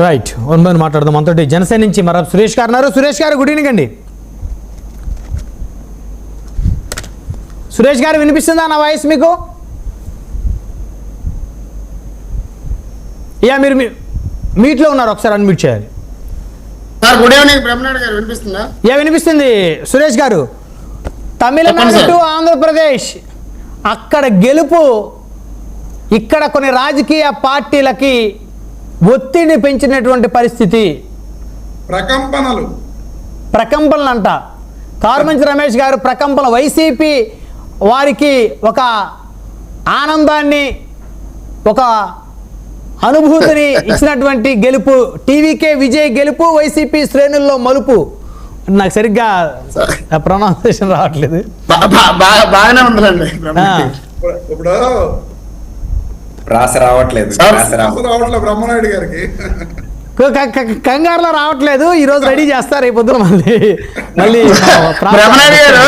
Right one by మాట్లాడదాం మనతో జనసేన నుంచి మరి సురేష్ గారు ఉన్నారు. సురేష్ గారు గుడ్ ఈవినింగ్ అండి. సురేష్ గారు వినిపిస్తుందా నా వాయిస్ మీకు? యా మీరు మీట్లో ఉన్నారు, ఒకసారి అన్మ్యూట్ చేయాలి. గుడ్ ఈవినింగ్ బ్రహ్మనాయుడు గారు, వినిపిస్తుందా? యా వినిపిస్తుంది సురేష్ గారు. తమిళనాడు టు ఆంధ్రప్రదేశ్, అక్కడ గెలుపు ఇక్కడ కొన్ని రాజకీయ పార్టీలకి ఒత్తిడి పెంచినటువంటి పరిస్థితి. ప్రకంపనలు అంట. కారుమంచి రమేష్ గారు ప్రకంపన, వైసీపీ వారికి ఒక ఆనందాన్ని ఒక అనుభూతిని ఇచ్చినటువంటి గెలుపు. టీవీకే విజయ్ గెలుపు, వైసీపీ శ్రేణుల్లో మలుపు. నాకు సరిగ్గా ప్రొనౌన్సియేషన్ రావట్లేదు. బాగానే ఉందండి. ఇప్పుడు రావట్లేదు బ్రహ్మనాయుడు గారికి కంగారులో రావట్లేదు. ఈ రోజు రెడీ చేస్తారు, రేపు పొద్దున మళ్ళీ బ్రహ్మనాయుడు గారు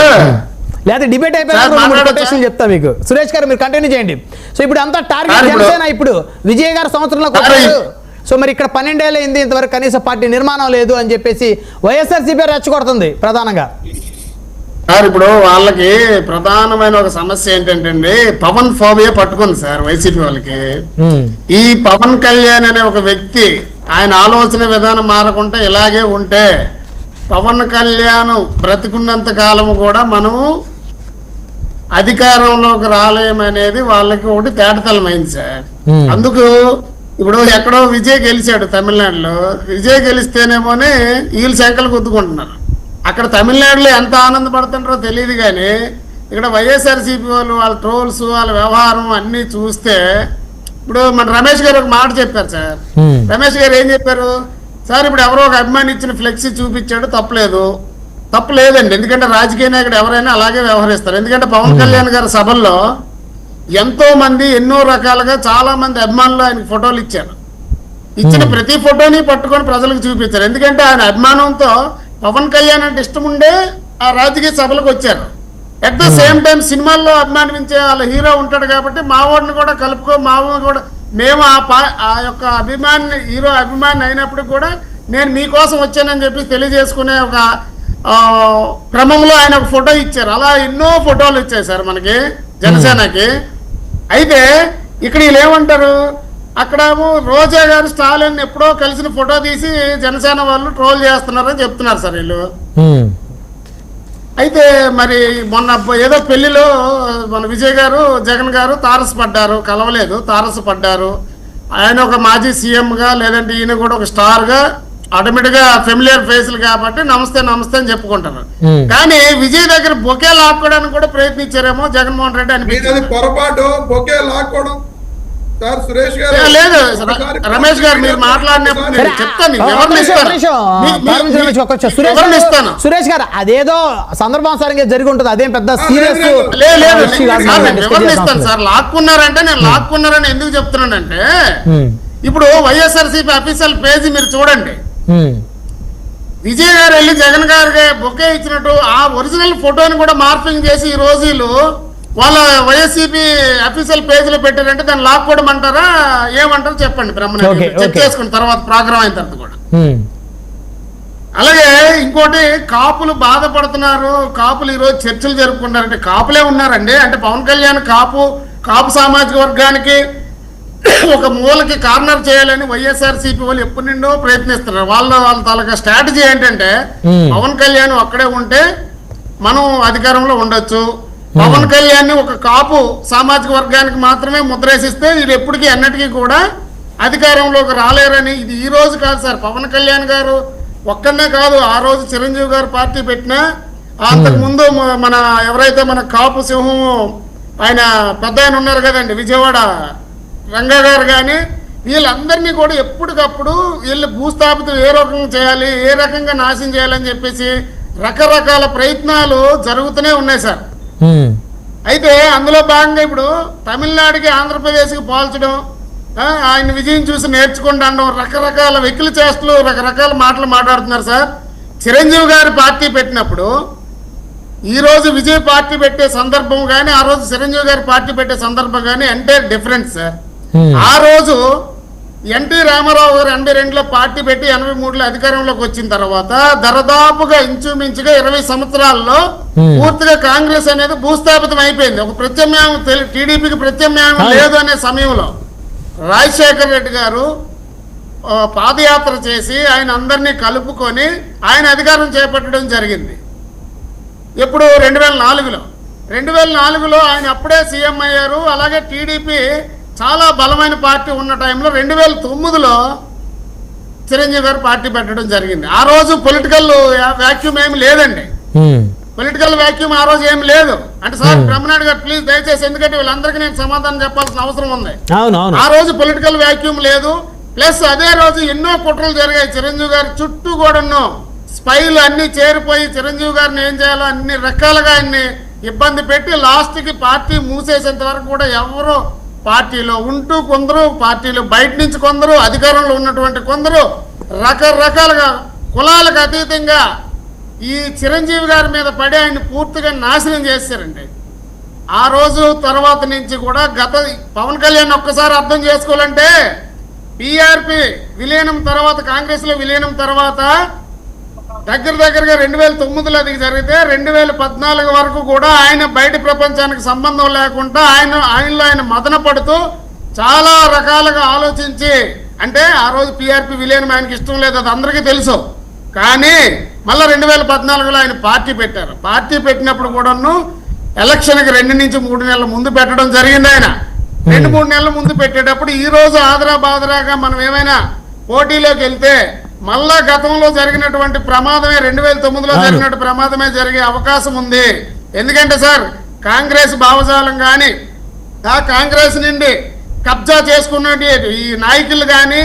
లేదా డిబేట్ అయిపోయిన చెప్తా మీకు. సురేష్ గారు మీరు కంటిన్యూ చేయండి. సో ఇప్పుడు అంతా టార్గెట్ జనసేన. ఇప్పుడు విజయ్ గారు సంవత్సరంలో సో మరి ఇక్కడ 12 ఏళ్ళు అయింది, ఇంతవరకు కనీస పార్టీ నిర్మాణం లేదు అని చెప్పేసి వైఎస్ఆర్సీపీ రెచ్చగొడుతుంది ప్రధానంగా. సార్ ఇప్పుడు వాళ్ళకి ప్రధానమైన ఒక సమస్య ఏంటంటే పవన్ ఫోబియా పట్టుకుంది సార్ వైసీపీ వాళ్ళకి. ఈ పవన్ కళ్యాణ్ అనే ఒక వ్యక్తి ఆయన ఆలోచన విధానం మారకుండా ఇలాగే ఉంటే పవన్ కళ్యాణ్ బ్రతికున్నంత కాలము కూడా మనము అధికారంలోకి రాలేమనేది వాళ్ళకి ఒకటి తేటతలమైంది సార్. అందుకు ఇప్పుడు ఎక్కడో విజయ్ గెలిచాడు తమిళనాడులో, విజయ్ గెలిస్తేనేమోనే వీళ్ళు శంకలు గుద్దుకుంటున్నారు. అక్కడ తమిళనాడులో ఎంత ఆనందపడుతుంటారో తెలియదు, కానీ ఇక్కడ వైఎస్ఆర్సీపీ వాళ్ళు వాళ్ళ ట్రోల్స్ వాళ్ళ వ్యవహారం అన్ని చూస్తే ఇప్పుడు మన రమేష్ గారు ఒక మాట చెప్పారు సార్. రమేష్ గారు ఏం చెప్పారు సార్? ఇప్పుడు ఎవరో ఒక అభిమాని ఇచ్చిన ఫ్లెక్సీ చూపించాడు, తప్పు లేదండి. ఎందుకంటే రాజకీయ నాయకుడు ఎవరైనా అలాగే వ్యవహరిస్తారు. ఎందుకంటే పవన్ కళ్యాణ్ గారి సభల్లో ఎంతో మంది ఎన్నో రకాలుగా చాలా మంది అభిమానులు ఆయనకు ఫోటోలు ఇచ్చారు. ఇచ్చిన ప్రతి ఫోటోని పట్టుకొని ప్రజలకు చూపించారు. ఎందుకంటే ఆయన అభిమానంతో పవన్ కళ్యాణ్ అంటే ఇష్టం ఉండే ఆ రాజకీయ సభలకు వచ్చారు. అట్ ద సేమ్ టైం సినిమాల్లో అభిమానించే వాళ్ళ హీరో ఉంటాడు కాబట్టి మావాడిని కూడా కలుపుకో, మావాడిని కూడా మేము ఆ యొక్క హీరో అభిమాని అయినప్పుడు కూడా నేను మీకోసం వచ్చానని చెప్పి తెలియజేసుకునే ఒక క్రమంలో ఆయన ఒక ఫోటో ఇచ్చారు. అలా ఎన్నో ఫోటోలు ఇచ్చాయి సార్ మనకి జనసేనకి. అయితే ఇక్కడ వీళ్ళు ఏమంటారు, అక్కడేమో రోజా గారు స్టాలిన్ ఎప్పుడో కలిసిన ఫోటో తీసి జనసేన వాళ్ళు ట్రోల్ చేస్తున్నారని చెప్తున్నారు సార్ వీళ్ళు. అయితే మరి మొన్న ఏదో పెళ్లిలో మన విజయ్ గారు జగన్ గారు తారసపడ్డారు, కలవలేదు, తారసపడ్డారు. ఆయన ఒక మాజీ సీఎంగా లేదంటే ఈయన కూడా ఒక స్టార్గా ఆటోమేటిక్ గా ఫెమిలియర్ ఫేస్లు కాబట్టి నమస్తే నమస్తే అని చెప్పుకుంటారు. కానీ విజయ్ దగ్గర బొకే లాక్కోవడానికి కూడా ప్రయత్నించారేమో జగన్మోహన్ రెడ్డి అని. పొరపాటు బొకే లాక్కోవడం సార్. సురేష్ గారు లేదు, రమేష్ గారు మీరు మాట్లాడినప్పుడు చెప్తాను, సురేష్ గారు అదేదో సందర్భానుసారంగా జరిగి ఉంటుంది, అదేం పెద్ద సీరియస్ వివరణిస్తాను సార్. లాక్కున్నారంటే నేను లాక్కున్నారని ఎందుకు చెప్తున్నానంటే ఇప్పుడు వైఎస్ఆర్సీపీ అఫీషియల్ పేజీ మీరు చూడండి. విజయ్ గారు వెళ్ళి జగన్ గారికి బొకే ఇచ్చినట్టు ఆ ఒరిజినల్ ఫోటోని కూడా మార్పింగ్ చేసి ఈ రోజులు వాళ్ళ వైఎస్సీపీ అఫీషియల్ పేజీలో పెట్టారంటే దాన్ని లాక్కోవడం అంటారా ఏమంటారు చెప్పండి బ్రహ్మనాయుడు, చెక్ చేసుకున్న తర్వాత ప్రోగ్రామ్ అయిన తర్వాత కూడా. అలాగే ఇంకోటి, కాపులు బాధపడుతున్నారు, కాపులు ఈరోజు చర్చలు జరుపుకుంటారంటే కాపులే ఉన్నారండి. అంటే పవన్ కళ్యాణ్ కాపు సామాజిక వర్గానికి ఒక మూలకి కార్నర్ చేయాలని వైఎస్ఆర్సీపీ వాళ్ళు ఎప్పటి నుండో ప్రయత్నిస్తున్నారు. వాళ్ళ తాలూకా స్ట్రాటజీ ఏంటంటే పవన్ కళ్యాణ్ అక్కడే ఉంటే మనం అధికారంలో ఉండొచ్చు, పవన్ కళ్యాణ్ ని ఒక కాపు సామాజిక వర్గానికి మాత్రమే ముద్రేసిస్తే ఇది ఎప్పటికీ అన్నిటికీ కూడా అధికారంలోకి రాలేరని. ఇది ఈ రోజు కాదు సార్, పవన్ కళ్యాణ్ గారు ఒక్కనే కాదు, ఆ రోజు చిరంజీవి గారు పార్టీ పెట్టినా అంతకుముందు మన ఎవరైతే మన కాపు సింహం ఆయన పెద్ద ఆయన ఉన్నారు కదండి విజయవాడ రంగా గారు, కానీ వీళ్ళందరినీ కూడా ఎప్పటికప్పుడు వీళ్ళు భూస్థాపితం ఏ రకంగా చేయాలి, ఏ రకంగా నాశనం చేయాలని చెప్పేసి రకరకాల ప్రయత్నాలు జరుగుతూనే ఉన్నాయి సార్. అయితే అందులో భాగంగా ఇప్పుడు తమిళనాడుకి ఆంధ్రప్రదేశ్కి పోల్చడం, ఆయన విజయం చూసి నేర్చుకుంటూ అనడం, రకరకాల వెకిలి చేష్టలు రకరకాల మాటలు మాట్లాడుతున్నారు సార్. చిరంజీవి గారి పార్టీ పెట్టినప్పుడు ఈ రోజు విజయ్ పార్టీ పెట్టే సందర్భం కానీ ఆ రోజు చిరంజీవి గారి పార్టీ పెట్టే సందర్భం కానీ ఎంటైర్ డిఫరెన్స్ సార్. ఆ రోజు ఎన్టీ రామారావు గారు 82లో పార్టీ పెట్టి 83లో అధికారంలోకి వచ్చిన తర్వాత దరదాపుగా ఇంచుమించుగా 20 సంవత్సరాల్లో పూర్తిగా కాంగ్రెస్ అనేది భూస్థాపితం అయిపోయింది. ఒక ప్రత్యామ్నాయం టీడీపీకి ప్రత్యామ్నాయం లేదు అనే సమయంలో రాజశేఖర రెడ్డి గారు పాదయాత్ర చేసి ఆయన అందరినీ కలుపుకొని ఆయన అధికారం చేపట్టడం జరిగింది. ఎప్పుడు 2004లో ఆయన అప్పుడే సీఎం అయ్యారు. అలాగే టీడీపీ చాలా బలమైన పార్టీ ఉన్న టైంలో 2009లో చిరంజీవి గారు పార్టీ పెట్టడం జరిగింది. ఆ రోజు పొలిటికల్ వ్యాక్యూమ్ ఏమి లేదండి. పొలిటికల్ వ్యాక్యూమ్ ఆ రోజు ఏమి లేదు. అంటే సార్ బ్రహ్మనాయుడు గారు ప్లీజ్ దయచేసి, ఎందుకంటే వీళ్ళందరికీ నేను సమాధానం చెప్పాల్సిన అవసరం ఉంది. ఆ రోజు పొలిటికల్ వ్యాక్యూమ్ లేదు. ప్లస్ అదే రోజు ఎన్నో కుట్రలు జరిగాయి. చిరంజీవి గారి చుట్టూ కూడా స్పైలు అన్ని చేరిపోయి చిరంజీవి గారిని ఏం చేయాలో అన్ని రకాలుగా ఆయన్ని ఇబ్బంది పెట్టి లాస్ట్కి పార్టీ మూసేసేంత వరకు కూడా ఎవరు పార్టీలో ఉంటూ కొందరు, పార్టీలో బయట నుంచి కొందరు, అధికారంలో ఉన్నటువంటి కొందరు రకరకాలుగా కులాలకు అతీతంగా ఈ చిరంజీవి గారి మీద పడి ఆయన పూర్తిగా నాశనం చేశారండి. ఆ రోజు తర్వాత నుంచి కూడా పవన్ కళ్యాణ్ ఒక్కసారి అర్థం చేసుకోవాలంటే పిఆర్పి విలీనం తర్వాత, కాంగ్రెస్ లో విలీనం తర్వాత దగ్గరగా 2009లో అది జరిగితే 2014 వరకు కూడా ఆయన బయట ప్రపంచానికి సంబంధం లేకుండా ఆయనలో ఆయన మదన పడుతూ చాలా రకాలుగా ఆలోచించి, అంటే ఆ రోజు పిఆర్పి విలీనం ఆయనకి ఇష్టం లేదు, అది అందరికీ తెలుసు. కానీ మళ్ళీ 2014లో ఆయన పార్టీ పెట్టారు. పార్టీ పెట్టినప్పుడు కూడాను ఎలక్షన్కి 2 నుంచి 3 నెలల ముందు పెట్టడం జరిగింది. ఆయన 2-3 నెలల ముందు పెట్టేటప్పుడు ఈ రోజు ఆదరా బాదరాగా మనం ఏమైనా పోటీలోకి వెళ్తే మళ్ళా గతంలో జరిగినటువంటి ప్రమాదమే, 2009లో జరిగినట్టు ప్రమాదమే జరిగే అవకాశం ఉంది. ఎందుకంటే సార్ కాంగ్రెస్ భావజాలం కానీ, ఆ కాంగ్రెస్ నుండి కబ్జా చేసుకున్నట్టు ఈ నాయకులు కానీ